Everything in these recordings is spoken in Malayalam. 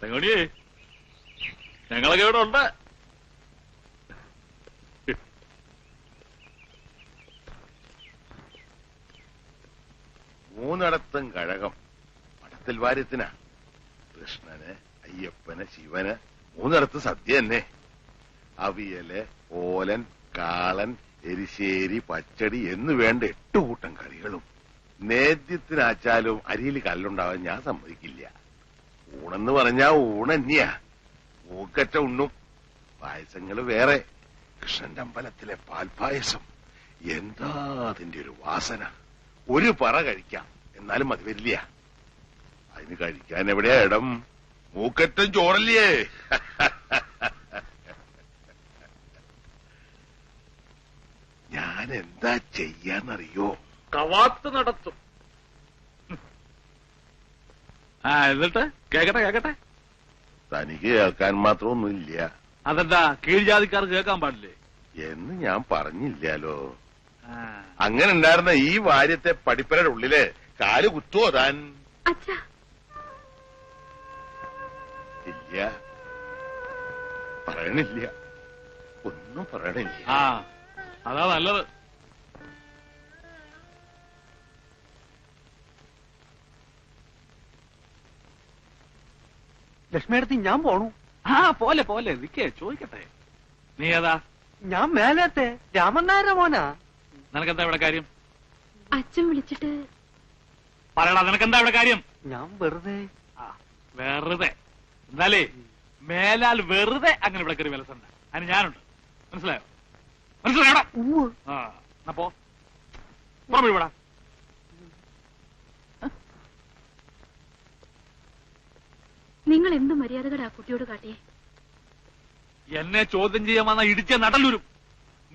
തങ്കമണിയേ, ഞങ്ങളൊക്കെ ഇവിടെ ഉണ്ട്. മൂന്നിടത്തും കഴകം. മഠത്തിൽ വാര്യത്തിനാ. കൃഷ്ണന്, അയ്യപ്പന്, ശിവന്. മൂന്നിടത്ത് സദ്യ തന്നെ. അവിയല്, ഓലൻ, കാളൻ, എരിശ്ശേരി, പച്ചടി എന്ന് വേണ്ട 8 കൂട്ടം കറികളും. നേദ്യത്തിനാച്ചാലും അരിയിൽ കല്ലുണ്ടാവാൻ ഞാൻ സമ്മതിക്കില്ല. ഊണെന്ന് പറഞ്ഞാ ഊണന്നെയാ. മൂക്കറ്റ ഉണ്ണും. പായസങ്ങള് വേറെ. കൃഷ്ണന്റെ അമ്പലത്തിലെ പാൽപായസം എന്താ അതിന്റെ ഒരു വാസന. ഒരു പറ കഴിക്കാം, എന്നാലും അത് വരില്ല. അതിന് കഴിക്കാൻ എവിടെയാ ഇടം? മൂക്കറ്റം ചോറല്ലേ? ഞാൻ എന്താ ചെയ്യാന്നറിയോ? കവാത്ത് നടത്തും. എന്നിട്ട് കേക്കട്ടെ. തനിക്ക് കേൾക്കാൻ മാത്രമൊന്നുമില്ല. അതെന്താ, കീഴ്ജാതിക്കാർ കേൾക്കാൻ പാടില്ലേ എന്ന് ഞാൻ പറഞ്ഞില്ലാലോ. അങ്ങനെ ഉണ്ടായിരുന്ന ഈ വാര്യത്തെ പടിപ്പരയുടെ ഉള്ളില് കാല് കുത്തുവോ താൻ? ഇല്ല, പറയണില്ല. ഒന്നും പറയണില്ല. അതാ നല്ലത്. ലക്ഷ്മിയടുത്ത് ഞാൻ പോണു. പോലെ നിക്കേ, ചോദിക്കട്ടെ. നീ ഏതാ? ഞാൻ മേലത്തെ രാമൻ നായരുടെ മോനാ. നിനക്കെന്താ ഇവിടെ കാര്യം? അച്ഛൻ വിളിച്ചിട്ട് പറയടാ, നിനക്കെന്താ ഇവിടെ കാര്യം? ഞാൻ വെറുതെ എന്നാലേ മേലാൽ വെറുതെ അങ്ങനെ ഇവിടെ കയറി വിലസണ്ട. അതിന് ഞാനുണ്ട്. മനസ്സിലായോടാ? അപ്പോ ഇവിടെ നിങ്ങൾ എന്ത് മര്യാദകടാ കുട്ടിയോട് കാട്ടിയേ? എന്നെ ചോദ്യം ചെയ്യാൻ വന്ന ഇടിച്ച നടലൂരും.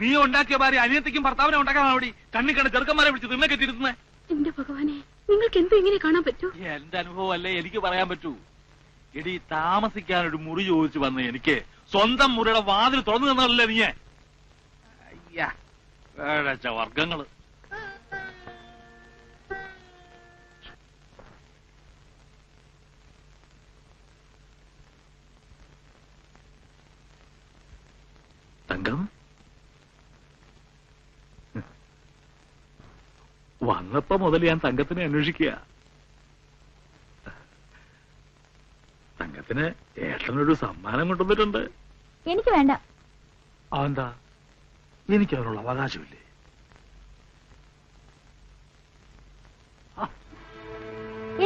നീ ഉണ്ടാക്കിയ ഭാര്യ അനിയത്തിക്കും ഭർത്താവിനെ ഉണ്ടാക്കാൻ അവിടെ കണ്ണി കണ്ട് ചെറുക്കന്മാരെ വിളിച്ച് നിന്നെ കെട്ടിയിരുന്നേ. എന്റെ ഭഗവാനെ, നിങ്ങൾക്ക് എന്തും ഇങ്ങനെ കാണാൻ പറ്റൂ? എന്റെ അനുഭവം അല്ലേ എനിക്ക് പറയാൻ പറ്റൂ. എടി, താമസിക്കാനൊരു മുറി ചോദിച്ചു വന്ന എനിക്ക് സ്വന്തം മുറിയുടെ വാതിൽ തുറന്നു തന്നതല്ലേ നീ? അയ്യ, വർഗങ്ങള്. തങ്കം വന്നപ്പോ മുതൽ ഞാൻ തങ്കത്തിനെ അന്വേഷിക്കുക. തങ്കത്തിന് ഏട്ടനൊരു സമ്മാനം കൊണ്ടുവന്നിട്ടുണ്ട്. എനിക്ക് വേണ്ട. അതെന്താ? എനിക്ക് അതിനുള്ള അവകാശമില്ലേ?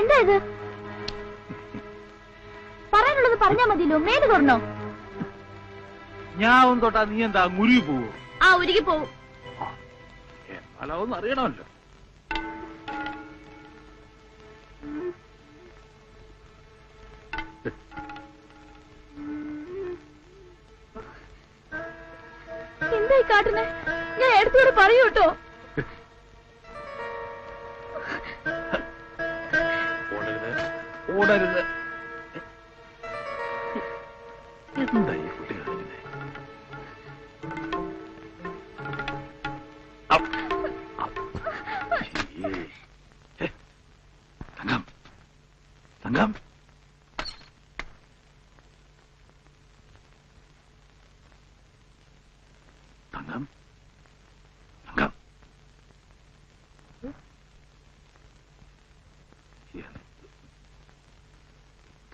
എന്താ ഇത്? പറയാനുള്ളത് പറഞ്ഞാ മതിയല്ലോ. മേല് തുറന്നോ? ഞാൻ തൊട്ടാ നീ എന്താ മുരുകി പോവോ? ഉരുകി പോവും. എന്നാലൊന്നും അറിയണമല്ലോ. എന്തായി കാട്ടുന്നേ? ഞാൻ എടുത്തോട് പറയൂ കേട്ടോ. ഓടരുത്. എന്താ ഈ കുട്ടി കാണിക്കുന്നത്? തങ്കം, തങ്കം, തങ്കം, തങ്കം.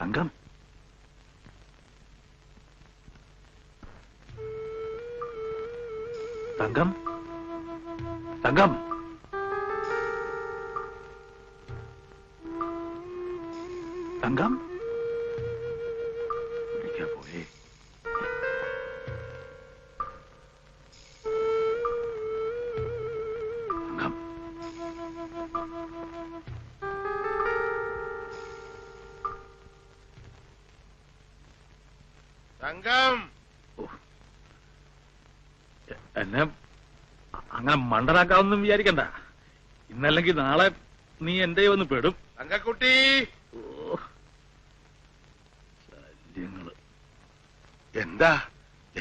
തങ്കം, തങ്കം, തങ്കം. തങ്കം വിളിക്കാൻ പോയേ. തങ്കം, തങ്കം. എന്നെ അങ്ങനെ മണ്ടനാക്കാവൊന്നും വിചാരിക്കണ്ട. ഇന്നല്ലെങ്കിൽ നാളെ നീ എന്റെ ഒന്ന് പെടും. തങ്കക്കുട്ടി. ശല്യങ്ങള്. എന്താ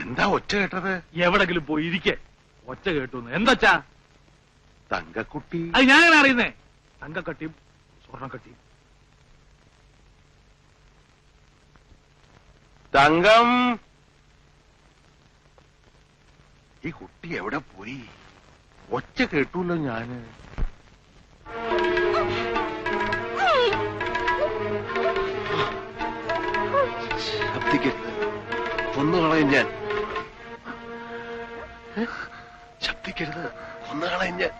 എന്താ ഒച്ച കേട്ടത്? എവിടെങ്കിലും പോയി ഇരിക്കേ. ഒച്ച കേട്ടു. എന്താച്ചാ? തങ്കക്കുട്ടി. അത് ഞാനാണ് അറിയുന്നേ. തങ്കക്കട്ടിയും സ്വർണ്ണക്കട്ടിയും. തങ്കം, ഈ കുട്ടി എവിടെ പോയി? ഒച്ച കേട്ടൂല്ലോ ഞാന്. ശബ്ദിക്കരുത്, കൊന്നുകളയും ഞാൻ. ശബ്ദിക്കരുത്, കൊന്നുകളയും ഞാൻ.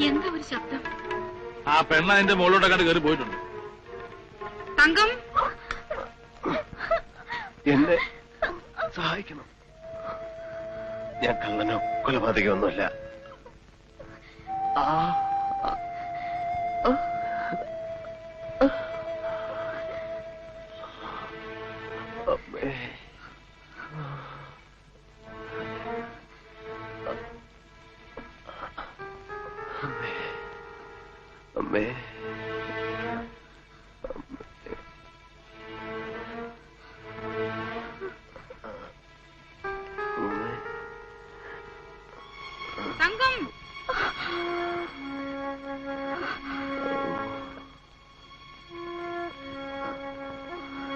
എന്താ ഒരു ശബ്ദം? ആ പെണ്ണ എന്റെ മുകളിലോട്ട് കണ്ട് കയറി പോയിട്ടുണ്ട്. തങ്കം, എന്നെ സഹായിക്കണം. ഞാൻ കള്ളനോ കൊലപാതകമൊന്നുമല്ല. അമ്മേ, തങ്കം,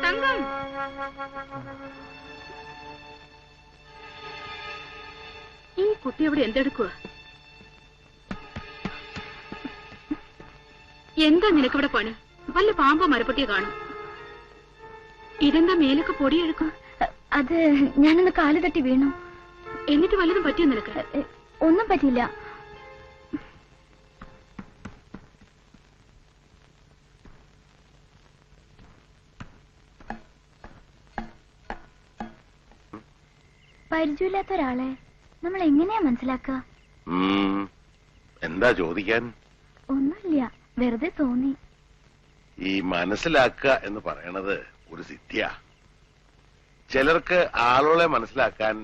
തങ്കം. ഈ കുട്ടി അവിടെ എന്തെടുക്കുക? എന്താ നിനക്കിവിടെ പണി? വല്ല പാമ്പോ മരപ്പൊട്ടിയോ കാണും. ഇതെന്താ മേലൊക്കെ പൊടിയെടുക്കും? അത് ഞാനൊന്ന് കാല് തട്ടി വീണു. എന്നിട്ട് വല്ലതും പറ്റിയോ നിനക്ക്? ഒന്നും പറ്റിയില്ല. പരിചയമില്ലാത്ത ഒരാളെ നമ്മൾ എങ്ങനെയാ മനസ്സിലാക്കുക? എന്താ ചോദിക്കാൻ? ഒന്നുമില്ല, വെറുതെ തോന്നി. ഈ മനസ്സിലാക്കുക എന്ന് പറയണത് ഒരു സിദ്ധിയാ. ചിലർക്ക് ആളുകളെ മനസ്സിലാക്കാൻ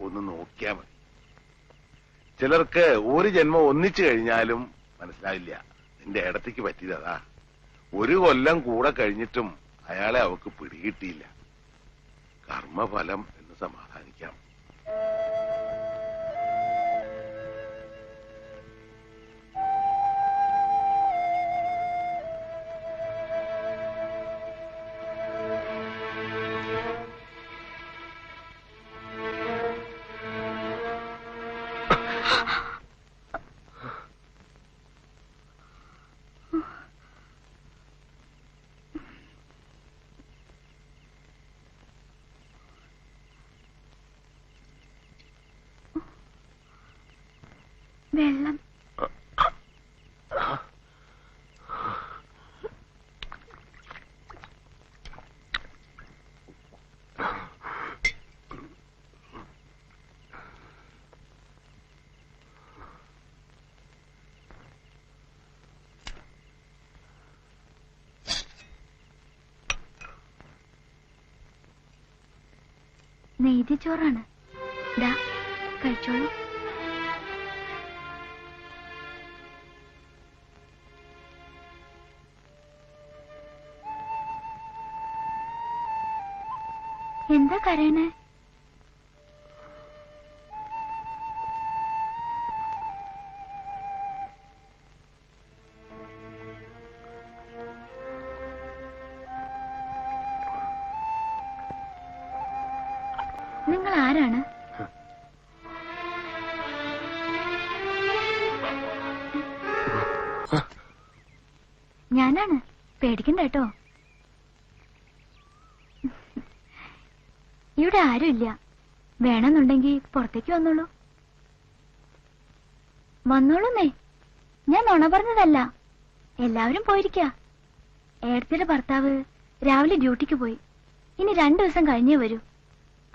ഒന്ന് നോക്കിയാ മതി. ചിലർക്ക് ഒരു ജന്മം ഒന്നിച്ചു കഴിഞ്ഞാലും മനസ്സിലാവില്ല. നിന്റെ ഇടത്തേക്ക് പറ്റിയതാ. ഒരു കൊല്ലം കൂടെ കഴിഞ്ഞിട്ടും അയാളെ അവക്ക് പിടികിട്ടിയില്ല. കർമ്മഫലം എന്ന് സമാധാനിക്കാം. വെള്ളം. നെയ്തിച്ചോറാണ്. ദാ കഴിച്ചോളൂ. എന്താ കരയണേ? നിങ്ങൾ ആരാണ്? ഞാനാണ്. പേടിക്കണ്ട കേട്ടോ. ഇവിടെ ആരുമില്ല. വേണമെന്നുണ്ടെങ്കിൽ പുറത്തേക്ക് വന്നോളൂ. വന്നോളൂന്നേ. ഞാൻ നുണ പറഞ്ഞതല്ല. എല്ലാവരും പോയിരിക്ക. ഏടത്തിയുടെ ഭർത്താവ് രാവിലെ ഡ്യൂട്ടിക്ക് പോയി. ഇനി 2 ദിവസം കഴിഞ്ഞേ വരൂ.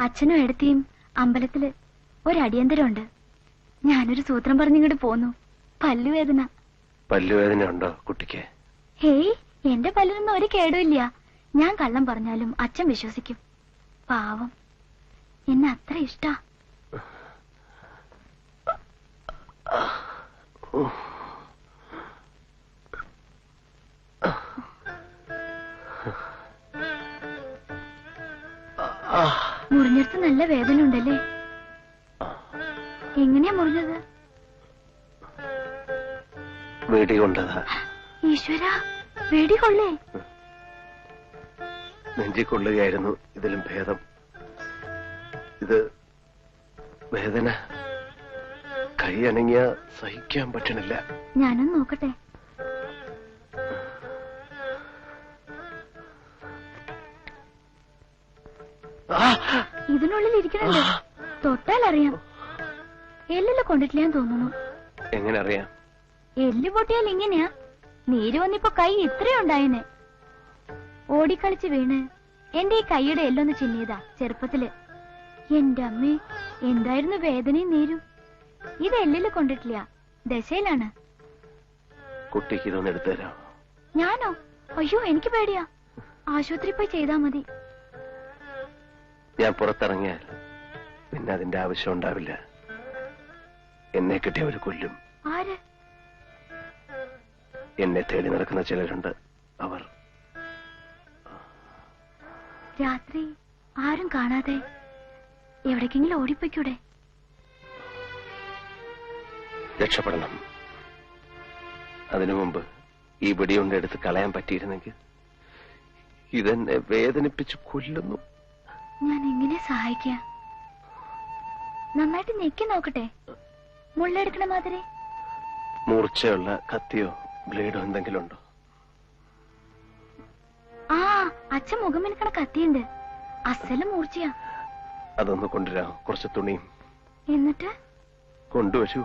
അച്ഛനും ഏടത്തിയും അമ്പലത്തില് ഒരടിയന്തരമുണ്ട്. ഞാനൊരു സൂത്രം പറഞ്ഞിങ്ങോട്ട് പോന്നു. പല്ലുവേദന. പല്ലുവേദന ഉണ്ടോ കുട്ടിക്ക്? ഹേയ്, എന്റെ പല്ലിനൊന്നും ഒരു കേടുമില്ല. ഞാൻ കള്ളം പറഞ്ഞാലും അച്ഛൻ വിശ്വസിക്കും. പാവം, എന്നെ അത്ര ഇഷ്ടാ. വേദന ഉണ്ടല്ലേ? എങ്ങനെയാ മുറിഞ്ഞത്? വെടികൊണ്ടതാ. ഈശ്വര, വെടികൊള്ളേ? നെഞ്ചിക്കൊള്ളുകയായിരുന്നു ഇതിലും ഭേദം. ഇത് വേദന കൈ അനങ്ങിയ സഹിക്കാൻ പറ്റണില്ല. ഞാനൊന്ന് നോക്കട്ടെ. ഇതിനുള്ളിൽ ഇരിക്കണുണ്ട്. തൊട്ടാൽ അറിയാം. എല്ലില് കൊണ്ടിട്ടില്ലാന്ന് തോന്നുന്നു. എങ്ങനെ അറിയാം? എല്ല് പൊട്ടിയാൽ ഇങ്ങനെയാ. നീര് വന്നിപ്പോ കൈ ഇത്രയുണ്ടായിനെ. ഓടിക്കളിച്ച് വീണ് എന്റെ ഈ കൈയുടെ എല്ലൊന്ന് ചിന്നിയതാ ചെറുപ്പത്തില്. എന്റെ അമ്മേ, എന്തായിരുന്നു വേദനയും നീരും. ഇത് എല്ലില് കൊണ്ടിട്ടില്ല, ദശയിലാണ്. കുട്ടിക്ക് ഇതൊന്ന് എടുത്തു തരാം. ഞാനോ? അയ്യോ, എനിക്ക് പേടിയാ. ആശുപത്രി പോയി ചെയ്താ മതി. ഞാൻ പുറത്തിറങ്ങിയാൽ പിന്നെ അതിന്റെ ആവശ്യം ഉണ്ടാവില്ല. എന്നെ കിട്ടിയവര് കൊല്ലും. ആര്? എന്നെ തേടി നടക്കുന്ന ചിലരുണ്ട്. അവർ രാത്രി ആരും കാണാതെ എവിടേക്കെങ്കിലും ഓടിപ്പോയിക്കൂടെ? രക്ഷപ്പെടണം. അതിനു മുമ്പ് ഈ വെടിയുണ്ട എടുത്ത് കളയാൻ പറ്റിയിരുന്നെങ്കിൽ. ഇതെന്നെ വേദനിപ്പിച്ച് കൊല്ലുന്നു. ഞാൻ എങ്ങനെ സഹായിക്കാം? നന്നായിട്ട് ഞെക്കി നോക്കട്ടെ, മുള്ളെടുക്കണ മാതിരി. മൂർച്ചയുള്ള കത്തിയോ ബ്ലേഡോ എന്തെങ്കിലും ഉണ്ടോ? ആ, അച്ഛൻ മുഖം മിനുക്കണ കത്തിയുണ്ട്. അസല് മൂർച്ചയാ. അതൊന്ന് കൊണ്ടുവരാം. കുറച്ച് തുണിയും എന്നിട്ട് കൊണ്ടുവരൂ.